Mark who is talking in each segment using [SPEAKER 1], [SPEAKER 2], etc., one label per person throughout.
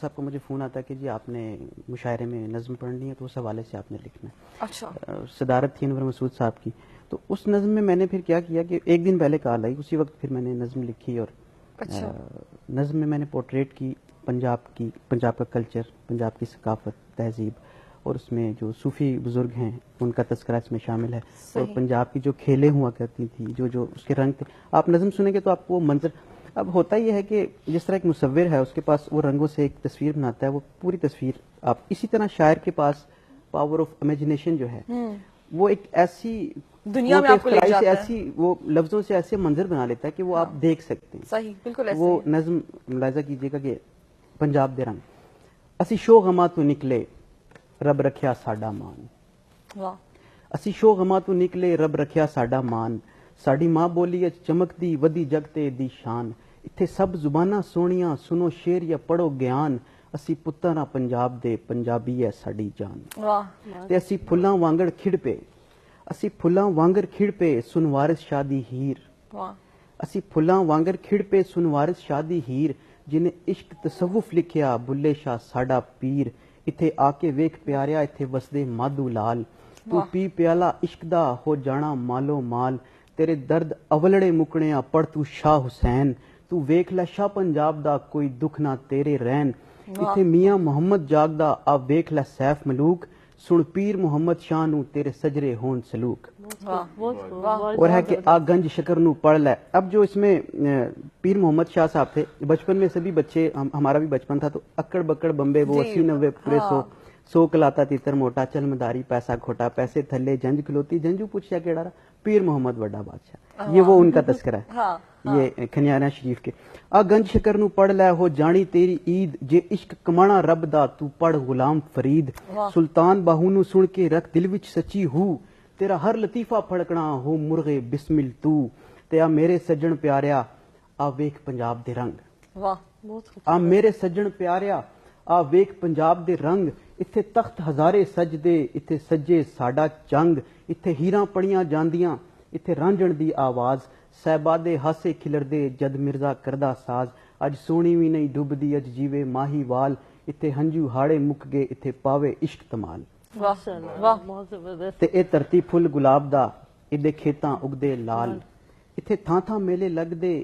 [SPEAKER 1] صاحب کو مجھے فون آتا ہے کہ جی آپ نے مشاعرے میں نظم پڑھنی ہے تو اس حوالے سے آپ نے لکھنا ہے.
[SPEAKER 2] اچھا.
[SPEAKER 1] صدارت تھی انور مسعود صاحب کی. تو اس نظم میں نے پھر کیا کیا کہ ایک دن پہلے کال آئی, اسی وقت پھر میں نے نظم لکھی. اور
[SPEAKER 2] اچھا.
[SPEAKER 1] نظم میں نے پورٹریٹ کی پنجاب کا کلچر, پنجاب کی ثقافت, تہذیب, اور اس میں جو صوفی بزرگ ہیں ان کا تذکرہ اس میں شامل ہے. اور پنجاب کی جو کھیلیں ہوا کرتی تھی, جو اس کے رنگ تھے, آپ نظم سنیں گے تو آپ کو وہ منظر. اب ہوتا یہ ہے کہ جس طرح ایک مصور ہے اس کے پاس وہ رنگوں سے ایک تصویر بناتا ہے, وہ پوری تصویر آپ, اسی طرح شاعر کے پاس پاور آف امیجنیشن جو ہے وہ ایک ایسی
[SPEAKER 2] دنیا میں آپ کو لے جاتا ہے,
[SPEAKER 1] ایسی وہ لفظوں سے ایسے منظر بنا لیتا ہے کہ وہ آپ دیکھ سکتے ہیں.
[SPEAKER 2] صحیح, بالکل ایسے.
[SPEAKER 1] وہ نظم ملاحظہ کیجیے گا کہ پنجاب دے رنگ, اسی شو غما تو نکلے رب رکھیا ساڈا مان.
[SPEAKER 2] واہ.
[SPEAKER 1] اسی شو غما تو نکلے رب رکھیا ساڈا مان, ساڈی ماں بولی اچ چمکدی ودی جگتے دی شان. اتھے سب زباناں سونیاں سنو شیر یا پڑھو گیان, اسی پتراں پنجاب دے پنجابی ہے ساڈی جان. تے اسی پھلاں وانگڑ کھڑ پے, اسی پھلاں وانگر کھڑ پے سن وارث شادی ہیر. اسی پھلاں وانگر کھڑ پے سن وارث شادی ہیر, جنہیں عشق تصوف لکھیا بلے شاہ ساڈا پیر. اتھے آ کے ویکھ پیاریا اتھے وسدے مادھو لال, تو پی پیالہ عشق دا ہو جانا مالو مال. تیرے درد اولڑے مکنے پڑھ تو شاہ حسین, تو ویکھ لے شاہ پنجاب دا کوئی دکھ نہ تیرے رہن. اتھے میاں محمد جاگدا آ ویکھ لے سیف ملوک, سن پیر محمد شاہ نو تیرے سجرے ہون سلوک. اور ہے کہ آ گنج شکر نو پڑھ لے. اب جو اس میں پیر محمد شاہ صاحب تھے, بچپن میں سبھی بچے, ہمارا بھی بچپن تھا, تو اکڑ بکڑ بمبے وہ 80-90 پورے 100 کلاتا تیتر موٹا چل مداری پیسہ کھوٹا, پیسے تھلے جنج کھلوتی جنجو پوچھیا کیڑا رہا, پیر محمد وڈا بادشاہ. یہ وہ ان کا تذکرہ ہے, یہ کھنیارہ شریف کے. آ گنج شکر نو پڑھ لے ہو جانی تیری عید, جے عشق کمانا رب دا تو پڑھ غلام فرید. سلطان باہو نو سن کے رکھ دل وچ سچی ہو, تیرا ہر لطیفہ پھڑکنا ہو مرغے بسمل تو. تے آ میرے سجن پیاریا آ ویکھ پنجاب دے رنگ. آ میرے سجن پیاریا آ ویکھ پنجاب دے رنگ. اتھے تخت ہزارے سجدے اتھے سجے ساڈا چنگ. اتھے ہیراں پڑیاں جاندیاں اتھے رانجن دی آواز, صحبا دے ہاسے کھلردے جد مرزا کردا ساز. اج سونی وی نہیں ڈبدی اج جیوے ماہی وال, اتھے ہنجو ہاڑے مک گئے اتھے پاوے عشق تمال. تے اے دھرتی پھل گلاب دا ادے کھیتاں اگدے لال. اتھے تھاں تھاں میلے لگدے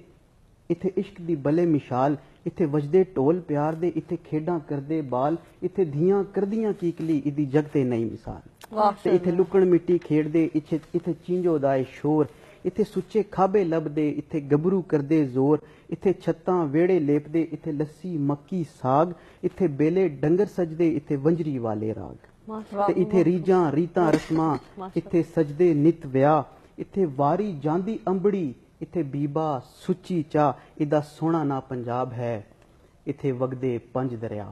[SPEAKER 1] اتھے عشق دی بلے مشال. اتھے وجدے ٹول پیار دے اتھے کھیڈاں کردے بال. اتھے دھیاں کردیاں کیکلی ادی جگتے نئی مثال. تے اتھے لکڑ مٹی کھیڑ دے اتھے چینجو دائے شور. اتھے سچے کھابے لب دے اتھے گبرو کردے زور. اتھے چھتاں ویڑے لیپ دے اتھے لسی مکی ساگ. اتھے بیلے ڈنگر سجدے اتھے ونجری والے راگ. تے اتھے ریجاں ریتاں رسماں اتھے سجدے نت ویا. اتھے واری جاندی امبڑی اتھے بیبا سچی چاہ. ادا سونا نا پنجاب ہے اتھے وگدے 5 دریا.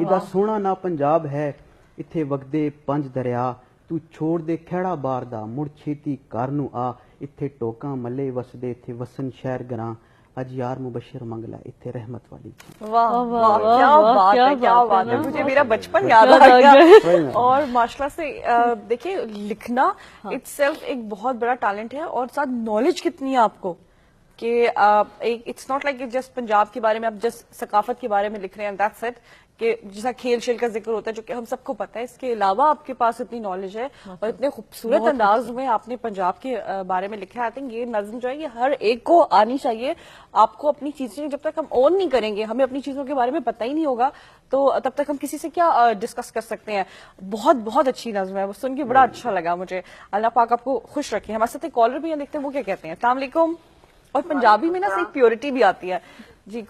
[SPEAKER 1] ادا سونا نا پنجاب ہے اتھے وگدے 5 دریا. تو چھوڑ دے کھیڑا بار دا مڑ چھیتی کار نو آ. اتھے ٹوکاں ملے وسدے اتھے وسن شہر گراں. اج یار مبشر منگلا اتھے رحمت والی چھ.
[SPEAKER 2] واہ واہ, کیا بات ہے, کیا بات ہے. مجھے میرا بچپن یاد آ گیا. اور ماشاءاللہ سے دیکھیں, لکھنا اٹ سیلف ایک بہت بڑا ٹیلنٹ ہے, اور ساتھ نالج کتنی ہے آپ کو کہ it's not like just Punjab کے بارے میں آپ جسٹ ثقافت کے بارے میں لکھ رہے ہیں, دیٹس اٹ. کہ جیسا کھیل شیل کا ذکر ہوتا ہے جو کہ ہم سب کو پتہ ہے, اس کے علاوہ آپ کے پاس اتنی نالج ہے اور اتنے خوبصورت انداز میں آپ نے پنجاب کے بارے میں لکھا ہے. آئی تھنک یہ نظم جو ہے یہ ہر ایک کو آنی چاہیے. آپ کو اپنی چیزیں جب تک ہم اون نہیں کریں گے, ہمیں اپنی چیزوں کے بارے میں پتہ ہی نہیں ہوگا, تو تب تک ہم کسی سے کیا ڈسکس کر سکتے ہیں. بہت بہت اچھی نظم ہے, وہ سن کے بڑا اچھا لگا مجھے. اللہ پاک آپ کو خوش رکھے. ہمارے ساتھ ایک کالر بھی ہیں, دیکھتے ہیں وہ کیا کہتے ہیں. السلام علیکم. اور پنجابی میں نا صحیح پیورٹی بھی آتی ہے. جی.